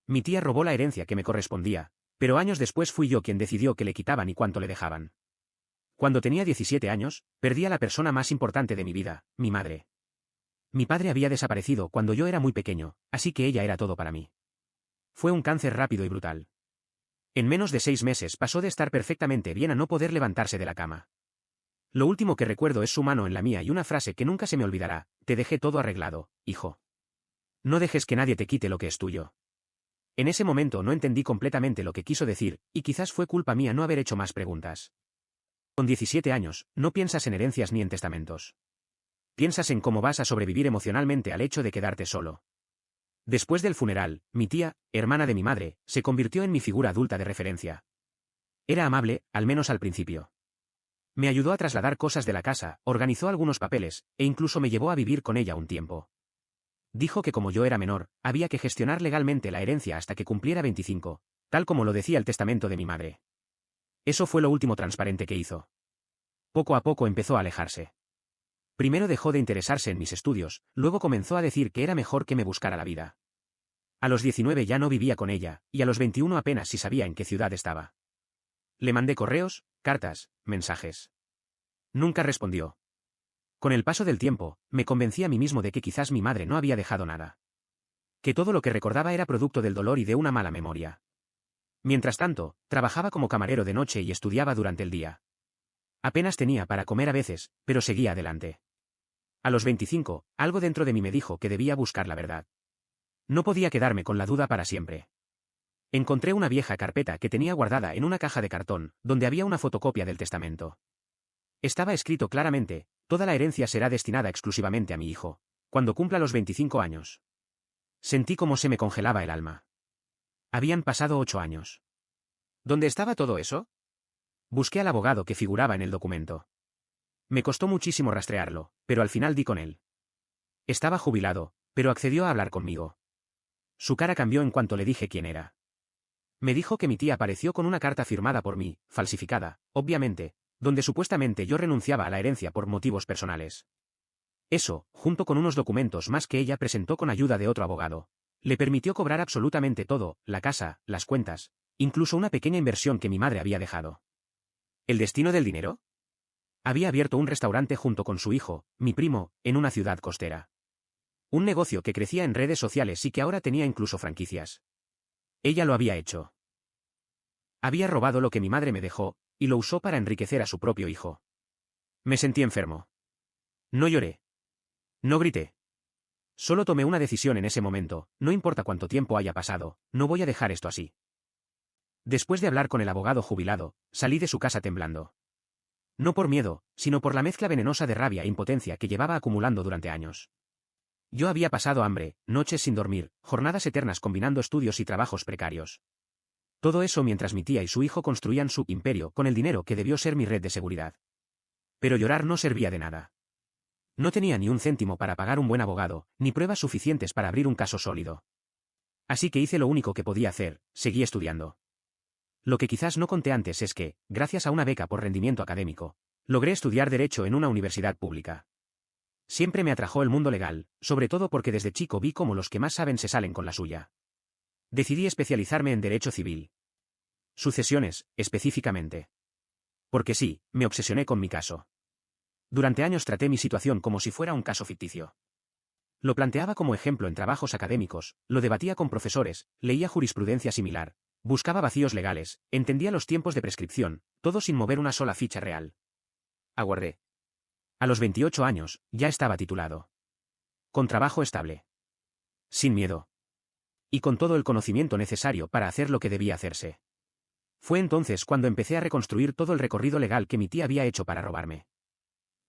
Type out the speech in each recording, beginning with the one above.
Mi tía robó la herencia que me correspondía, pero años después fui yo quien decidió que le quitaban y cuánto le dejaban. Cuando tenía 17 años, perdí a la persona más importante de mi vida, mi madre. Mi padre había desaparecido cuando yo era muy pequeño, así que ella era todo para mí. Fue un cáncer rápido y brutal. En menos de 6 meses pasó de estar perfectamente bien a no poder levantarse de la cama. Lo último que recuerdo es su mano en la mía y una frase que nunca se me olvidará: te dejé todo arreglado, hijo. No dejes que nadie te quite lo que es tuyo. En ese momento no entendí completamente lo que quiso decir, y quizás fue culpa mía no haber hecho más preguntas. Con 17 años, no piensas en herencias ni en testamentos. Piensas en cómo vas a sobrevivir emocionalmente al hecho de quedarte solo. Después del funeral, mi tía, hermana de mi madre, se convirtió en mi figura adulta de referencia. Era amable, al menos al principio. Me ayudó a trasladar cosas de la casa, organizó algunos papeles, e incluso me llevó a vivir con ella un tiempo. Dijo que como yo era menor, había que gestionar legalmente la herencia hasta que cumpliera 25, tal como lo decía el testamento de mi madre. Eso fue lo último transparente que hizo. Poco a poco empezó a alejarse. Primero dejó de interesarse en mis estudios, luego comenzó a decir que era mejor que me buscara la vida. A los 19 ya no vivía con ella, y a los 21 apenas si sabía en qué ciudad estaba. Le mandé correos, cartas, mensajes. Nunca respondió. Con el paso del tiempo, me convencí a mí mismo de que quizás mi madre no había dejado nada. Que todo lo que recordaba era producto del dolor y de una mala memoria. Mientras tanto, trabajaba como camarero de noche y estudiaba durante el día. Apenas tenía para comer a veces, pero seguía adelante. A los 25, algo dentro de mí me dijo que debía buscar la verdad. No podía quedarme con la duda para siempre. Encontré una vieja carpeta que tenía guardada en una caja de cartón, donde había una fotocopia del testamento. Estaba escrito claramente: toda la herencia será destinada exclusivamente a mi hijo, cuando cumpla los 25 años. Sentí como se me congelaba el alma. Habían pasado 8 años. ¿Dónde estaba todo eso? Busqué al abogado que figuraba en el documento. Me costó muchísimo rastrearlo, pero al final di con él. Estaba jubilado, pero accedió a hablar conmigo. Su cara cambió en cuanto le dije quién era. Me dijo que mi tía apareció con una carta firmada por mí, falsificada, obviamente, donde supuestamente yo renunciaba a la herencia por motivos personales. Eso, junto con unos documentos más que ella presentó con ayuda de otro abogado, le permitió cobrar absolutamente todo: la casa, las cuentas, incluso una pequeña inversión que mi madre había dejado. ¿El destino del dinero? Había abierto un restaurante junto con su hijo, mi primo, en una ciudad costera. Un negocio que crecía en redes sociales y que ahora tenía incluso franquicias. Ella lo había hecho. Había robado lo que mi madre me dejó, y lo usó para enriquecer a su propio hijo. Me sentí enfermo. No lloré. No grité. Solo tomé una decisión en ese momento: no importa cuánto tiempo haya pasado, no voy a dejar esto así. Después de hablar con el abogado jubilado, salí de su casa temblando. No por miedo, sino por la mezcla venenosa de rabia e impotencia que llevaba acumulando durante años. Yo había pasado hambre, noches sin dormir, jornadas eternas combinando estudios y trabajos precarios. Todo eso mientras mi tía y su hijo construían su imperio con el dinero que debió ser mi red de seguridad. Pero llorar no servía de nada. No tenía ni un céntimo para pagar un buen abogado, ni pruebas suficientes para abrir un caso sólido. Así que hice lo único que podía hacer: seguí estudiando. Lo que quizás no conté antes es que, gracias a una beca por rendimiento académico, logré estudiar Derecho en una universidad pública. Siempre me atrajo el mundo legal, sobre todo porque desde chico vi cómo los que más saben se salen con la suya. Decidí especializarme en Derecho Civil. Sucesiones, específicamente. Porque sí, me obsesioné con mi caso. Durante años traté mi situación como si fuera un caso ficticio. Lo planteaba como ejemplo en trabajos académicos, lo debatía con profesores, leía jurisprudencia similar, buscaba vacíos legales, entendía los tiempos de prescripción, todo sin mover una sola ficha real. Aguardé. A los 28 años, ya estaba titulado. Con trabajo estable. Sin miedo. Y con todo el conocimiento necesario para hacer lo que debía hacerse. Fue entonces cuando empecé a reconstruir todo el recorrido legal que mi tía había hecho para robarme.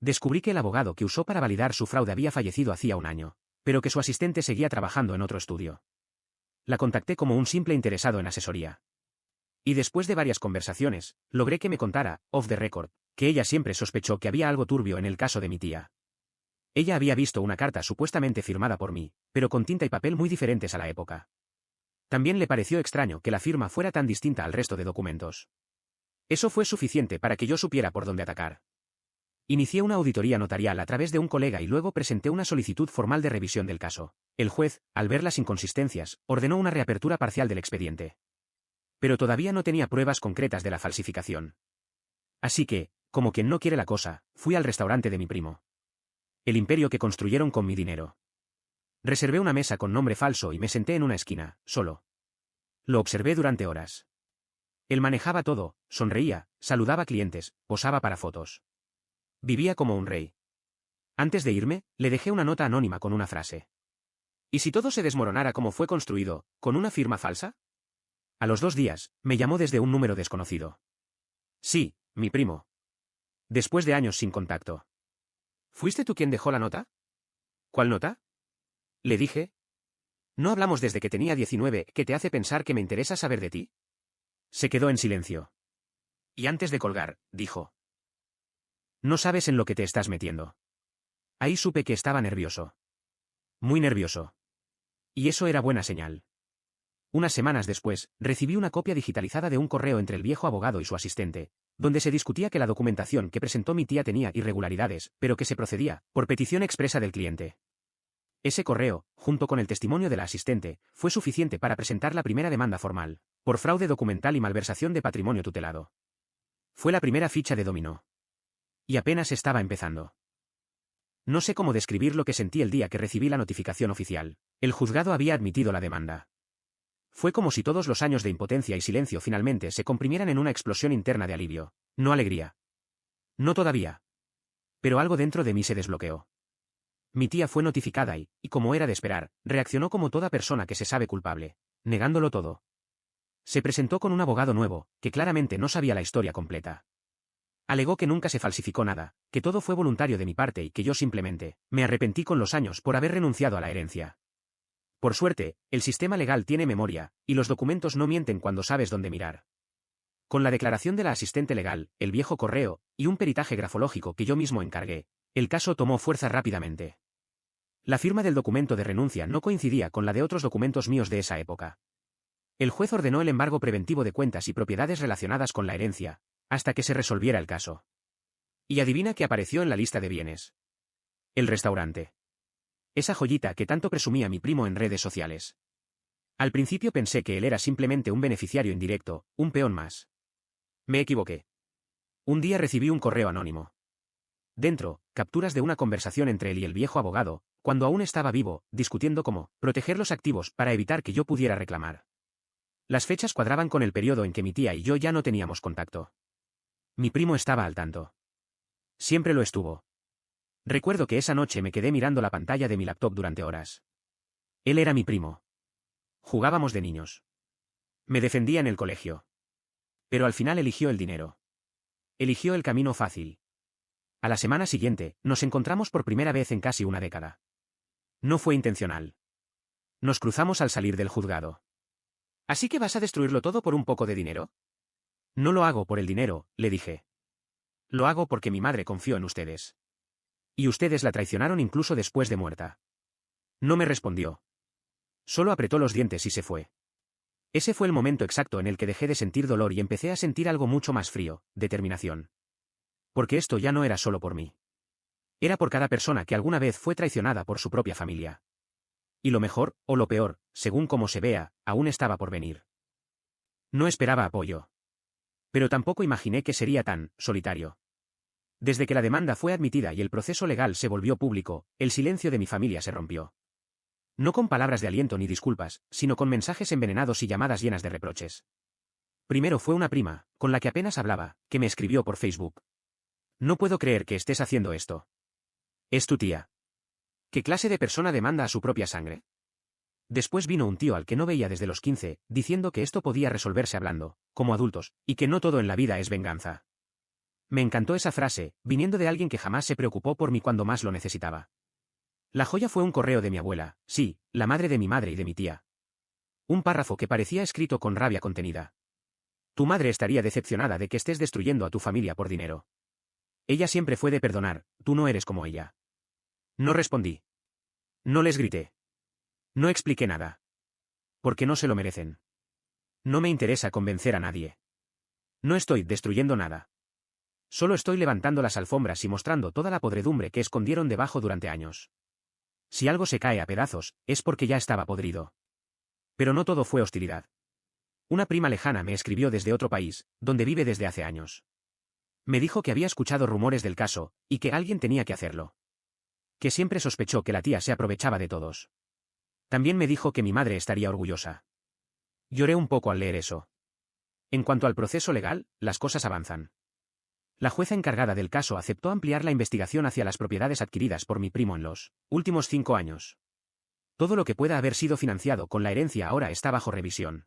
Descubrí que el abogado que usó para validar su fraude había fallecido hacía un año, pero que su asistente seguía trabajando en otro estudio. La contacté como un simple interesado en asesoría. Y después de varias conversaciones, logré que me contara, off the record, que ella siempre sospechó que había algo turbio en el caso de mi tía. Ella había visto una carta supuestamente firmada por mí, pero con tinta y papel muy diferentes a la época. También le pareció extraño que la firma fuera tan distinta al resto de documentos. Eso fue suficiente para que yo supiera por dónde atacar. Inicié una auditoría notarial a través de un colega y luego presenté una solicitud formal de revisión del caso, El juez, al ver las inconsistencias, ordenó una reapertura parcial del expediente. Pero todavía no tenía pruebas concretas de la falsificación. Así que, como quien no quiere la cosa, fui al restaurante de mi primo. El imperio que construyeron con mi dinero. Reservé una mesa con nombre falso y me senté en una esquina, solo. Lo observé durante horas. Él manejaba todo, sonreía, saludaba clientes, posaba para fotos. Vivía como un rey. Antes de irme, le dejé una nota anónima con una frase. ¿Y si todo se desmoronara como fue construido, con una firma falsa? A los 2 días, me llamó desde un número desconocido. Sí, mi primo. Después de años sin contacto. ¿Fuiste tú quien dejó la nota? ¿Cuál nota? Le dije. No hablamos desde que tenía 19, ¿qué te hace pensar que me interesa saber de ti? Se quedó en silencio. Y antes de colgar, dijo. No sabes en lo que te estás metiendo. Ahí supe que estaba nervioso. Muy nervioso. Y eso era buena señal. Unas semanas después, recibí una copia digitalizada de un correo entre el viejo abogado y su asistente, donde se discutía que la documentación que presentó mi tía tenía irregularidades, pero que se procedía, por petición expresa del cliente. Ese correo, junto con el testimonio de la asistente, fue suficiente para presentar la primera demanda formal, por fraude documental y malversación de patrimonio tutelado. Fue la primera ficha de dominó. Y apenas estaba empezando. No sé cómo describir lo que sentí el día que recibí la notificación oficial. El juzgado había admitido la demanda. Fue como si todos los años de impotencia y silencio finalmente se comprimieran en una explosión interna de alivio, no alegría. No todavía. Pero algo dentro de mí se desbloqueó. Mi tía fue notificada y, como era de esperar, reaccionó como toda persona que se sabe culpable, negándolo todo. Se presentó con un abogado nuevo, que claramente no sabía la historia completa. Alegó que nunca se falsificó nada, que todo fue voluntario de mi parte y que yo simplemente me arrepentí con los años por haber renunciado a la herencia. Por suerte, el sistema legal tiene memoria, y los documentos no mienten cuando sabes dónde mirar. Con la declaración de la asistente legal, el viejo correo, y un peritaje grafológico que yo mismo encargué, el caso tomó fuerza rápidamente. La firma del documento de renuncia no coincidía con la de otros documentos míos de esa época. El juez ordenó el embargo preventivo de cuentas y propiedades relacionadas con la herencia, hasta que se resolviera el caso. Y adivina qué apareció en la lista de bienes. El restaurante. Esa joyita que tanto presumía mi primo en redes sociales. Al principio pensé que él era simplemente un beneficiario indirecto, un peón más. Me equivoqué. Un día recibí un correo anónimo. Dentro, capturas de una conversación entre él y el viejo abogado, cuando aún estaba vivo, discutiendo cómo proteger los activos para evitar que yo pudiera reclamar. Las fechas cuadraban con el periodo en que mi tía y yo ya no teníamos contacto. Mi primo estaba al tanto. Siempre lo estuvo. Recuerdo que esa noche me quedé mirando la pantalla de mi laptop durante horas. Él era mi primo. Jugábamos de niños. Me defendía en el colegio. Pero al final eligió el dinero. Eligió el camino fácil. A la semana siguiente, nos encontramos por primera vez en casi una década. No fue intencional. Nos cruzamos al salir del juzgado. ¿Así que vas a destruirlo todo por un poco de dinero? No lo hago por el dinero, le dije. Lo hago porque mi madre confió en ustedes. Y ustedes la traicionaron incluso después de muerta. No me respondió. Solo apretó los dientes y se fue. Ese fue el momento exacto en el que dejé de sentir dolor y empecé a sentir algo mucho más frío, determinación. Porque esto ya no era solo por mí. Era por cada persona que alguna vez fue traicionada por su propia familia. Y lo mejor, o lo peor, según como se vea, aún estaba por venir. No esperaba apoyo. Pero tampoco imaginé que sería tan solitario. Desde que la demanda fue admitida y el proceso legal se volvió público, el silencio de mi familia se rompió. No con palabras de aliento ni disculpas, sino con mensajes envenenados y llamadas llenas de reproches. Primero fue una prima, con la que apenas hablaba, que me escribió por Facebook. No puedo creer que estés haciendo esto. Es tu tía. ¿Qué clase de persona demanda a su propia sangre? Después vino un tío al que no veía desde los 15, diciendo que esto podía resolverse hablando, como adultos, y que no todo en la vida es venganza. Me encantó esa frase, viniendo de alguien que jamás se preocupó por mí cuando más lo necesitaba. La joya fue un correo de mi abuela, sí, la madre de mi madre y de mi tía. Un párrafo que parecía escrito con rabia contenida. Tu madre estaría decepcionada de que estés destruyendo a tu familia por dinero. Ella siempre fue de perdonar, tú no eres como ella. No respondí. No les grité. No expliqué nada. Porque no se lo merecen. No me interesa convencer a nadie. No estoy destruyendo nada. Solo estoy levantando las alfombras y mostrando toda la podredumbre que escondieron debajo durante años. Si algo se cae a pedazos, es porque ya estaba podrido. Pero no todo fue hostilidad. Una prima lejana me escribió desde otro país, donde vive desde hace años. Me dijo que había escuchado rumores del caso, y que alguien tenía que hacerlo. Que siempre sospechó que la tía se aprovechaba de todos. También me dijo que mi madre estaría orgullosa. Lloré un poco al leer eso. En cuanto al proceso legal, las cosas avanzan. La jueza encargada del caso aceptó ampliar la investigación hacia las propiedades adquiridas por mi primo en los últimos 5 años. Todo lo que pueda haber sido financiado con la herencia ahora está bajo revisión.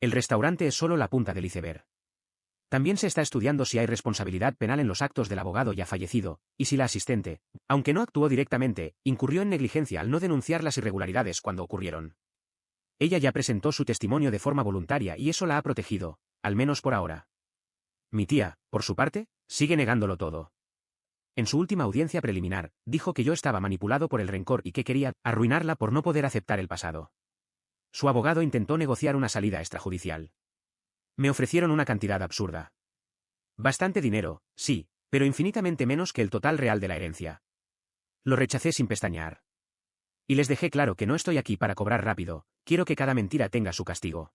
El restaurante es solo la punta del iceberg. También se está estudiando si hay responsabilidad penal en los actos del abogado ya fallecido, y si la asistente, aunque no actuó directamente, incurrió en negligencia al no denunciar las irregularidades cuando ocurrieron. Ella ya presentó su testimonio de forma voluntaria y eso la ha protegido, al menos por ahora. Mi tía, por su parte, sigue negándolo todo. En su última audiencia preliminar, dijo que yo estaba manipulado por el rencor y que quería arruinarla por no poder aceptar el pasado. Su abogado intentó negociar una salida extrajudicial. Me ofrecieron una cantidad absurda. Bastante dinero, sí, pero infinitamente menos que el total real de la herencia. Lo rechacé sin pestañear. Y les dejé claro que no estoy aquí para cobrar rápido, quiero que cada mentira tenga su castigo.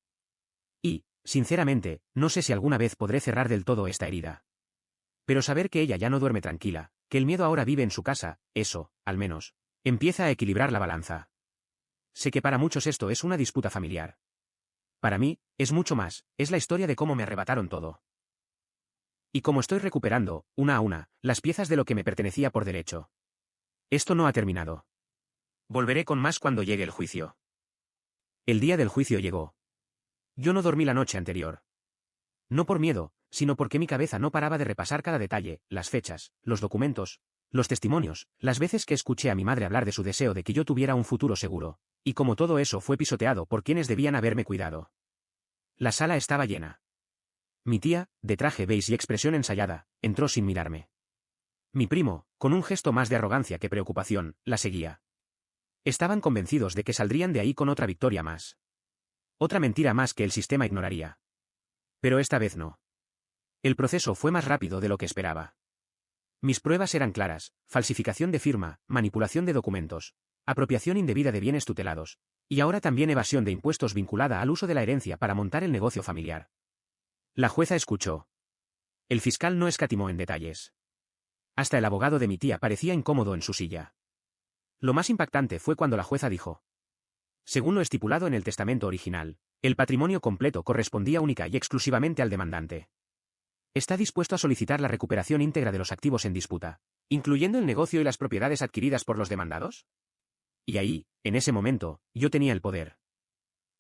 Y, sinceramente, no sé si alguna vez podré cerrar del todo esta herida. Pero saber que ella ya no duerme tranquila, que el miedo ahora vive en su casa, eso, al menos, empieza a equilibrar la balanza. Sé que para muchos esto es una disputa familiar. Para mí, es mucho más, es la historia de cómo me arrebataron todo. Y cómo estoy recuperando, una a una, las piezas de lo que me pertenecía por derecho. Esto no ha terminado. Volveré con más cuando llegue el juicio. El día del juicio llegó. Yo no dormí la noche anterior. No por miedo, sino porque mi cabeza no paraba de repasar cada detalle, las fechas, los documentos, los testimonios, las veces que escuché a mi madre hablar de su deseo de que yo tuviera un futuro seguro, y como todo eso fue pisoteado por quienes debían haberme cuidado. La sala estaba llena. Mi tía, de traje beige y expresión ensayada, entró sin mirarme. Mi primo, con un gesto más de arrogancia que preocupación, la seguía. Estaban convencidos de que saldrían de ahí con otra victoria más. Otra mentira más que el sistema ignoraría. Pero esta vez no. El proceso fue más rápido de lo que esperaba. Mis pruebas eran claras: falsificación de firma, manipulación de documentos, apropiación indebida de bienes tutelados, y ahora también evasión de impuestos vinculada al uso de la herencia para montar el negocio familiar. La jueza escuchó. El fiscal no escatimó en detalles. Hasta el abogado de mi tía parecía incómodo en su silla. Lo más impactante fue cuando la jueza dijo: según lo estipulado en el testamento original, el patrimonio completo correspondía única y exclusivamente al demandante. Está dispuesto a solicitar la recuperación íntegra de los activos en disputa, incluyendo el negocio y las propiedades adquiridas por los demandados. Y ahí, en ese momento, yo tenía el poder.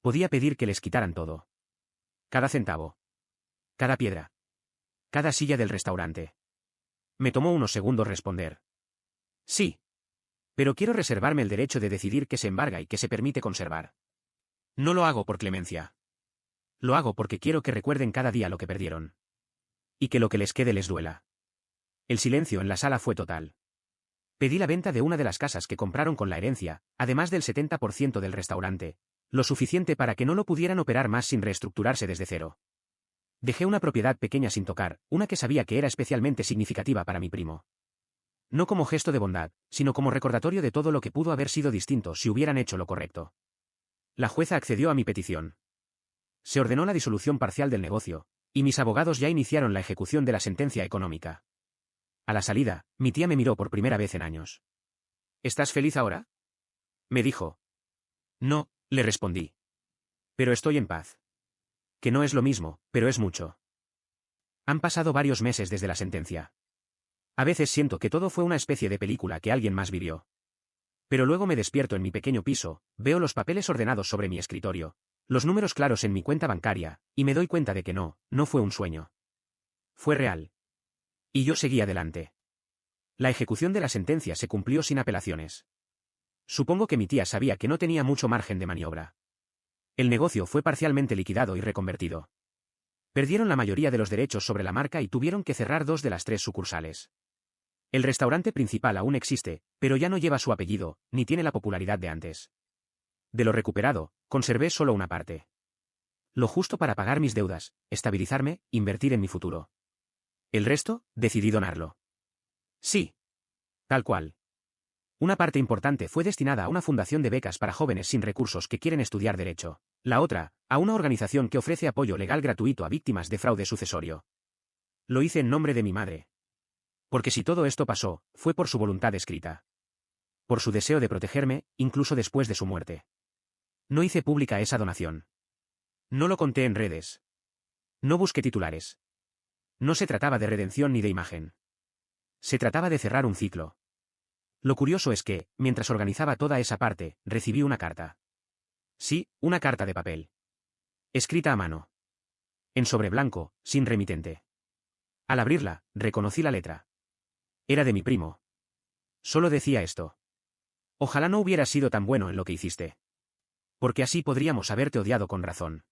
Podía pedir que les quitaran todo. Cada centavo. Cada piedra. Cada silla del restaurante. Me tomó unos segundos responder. Sí. Pero quiero reservarme el derecho de decidir qué se embarga y qué se permite conservar. No lo hago por clemencia. Lo hago porque quiero que recuerden cada día lo que perdieron. Y que lo que les quede les duela. El silencio en la sala fue total. Pedí la venta de una de las casas que compraron con la herencia, además del 70% del restaurante, lo suficiente para que no lo pudieran operar más sin reestructurarse desde cero. Dejé una propiedad pequeña sin tocar, una que sabía que era especialmente significativa para mi primo. No como gesto de bondad, sino como recordatorio de todo lo que pudo haber sido distinto si hubieran hecho lo correcto. La jueza accedió a mi petición. Se ordenó la disolución parcial del negocio, y mis abogados ya iniciaron la ejecución de la sentencia económica. A la salida, mi tía me miró por primera vez en años. ¿Estás feliz ahora?, me dijo. No, le respondí. Pero estoy en paz. Que no es lo mismo, pero es mucho. Han pasado varios meses desde la sentencia. A veces siento que todo fue una especie de película que alguien más vivió. Pero luego me despierto en mi pequeño piso, veo los papeles ordenados sobre mi escritorio, los números claros en mi cuenta bancaria, y me doy cuenta de que no fue un sueño. Fue real. Y yo seguí adelante. La ejecución de la sentencia se cumplió sin apelaciones. Supongo que mi tía sabía que no tenía mucho margen de maniobra. El negocio fue parcialmente liquidado y reconvertido. Perdieron la mayoría de los derechos sobre la marca y tuvieron que cerrar 2 de las 3 sucursales. El restaurante principal aún existe, pero ya no lleva su apellido, ni tiene la popularidad de antes. De lo recuperado, conservé solo una parte. Lo justo para pagar mis deudas, estabilizarme, invertir en mi futuro. El resto, decidí donarlo. Sí. Tal cual. Una parte importante fue destinada a una fundación de becas para jóvenes sin recursos que quieren estudiar derecho. La otra, a una organización que ofrece apoyo legal gratuito a víctimas de fraude sucesorio. Lo hice en nombre de mi madre. Porque si todo esto pasó, fue por su voluntad escrita. Por su deseo de protegerme, incluso después de su muerte. No hice pública esa donación. No lo conté en redes. No busqué titulares. No se trataba de redención ni de imagen. Se trataba de cerrar un ciclo. Lo curioso es que, mientras organizaba toda esa parte, recibí una carta. Sí, una carta de papel. Escrita a mano. En sobre blanco, sin remitente. Al abrirla, reconocí la letra. Era de mi primo. Solo decía esto. Ojalá no hubieras sido tan bueno en lo que hiciste. Porque así podríamos haberte odiado con razón.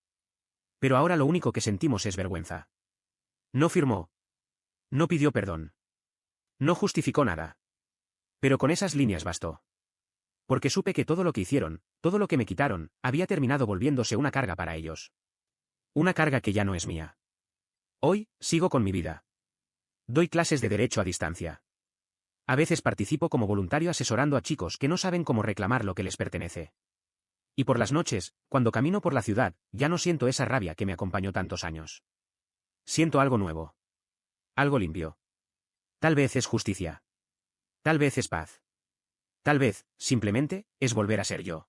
Pero ahora lo único que sentimos es vergüenza. No firmó. No pidió perdón. No justificó nada. Pero con esas líneas bastó. Porque supe que todo lo que hicieron, todo lo que me quitaron, había terminado volviéndose una carga para ellos. Una carga que ya no es mía. Hoy, sigo con mi vida. Doy clases de derecho a distancia. A veces participo como voluntario asesorando a chicos que no saben cómo reclamar lo que les pertenece. Y por las noches, cuando camino por la ciudad, ya no siento esa rabia que me acompañó tantos años. Siento algo nuevo. Algo limpio. Tal vez es justicia. Tal vez es paz. Tal vez, simplemente, es volver a ser yo.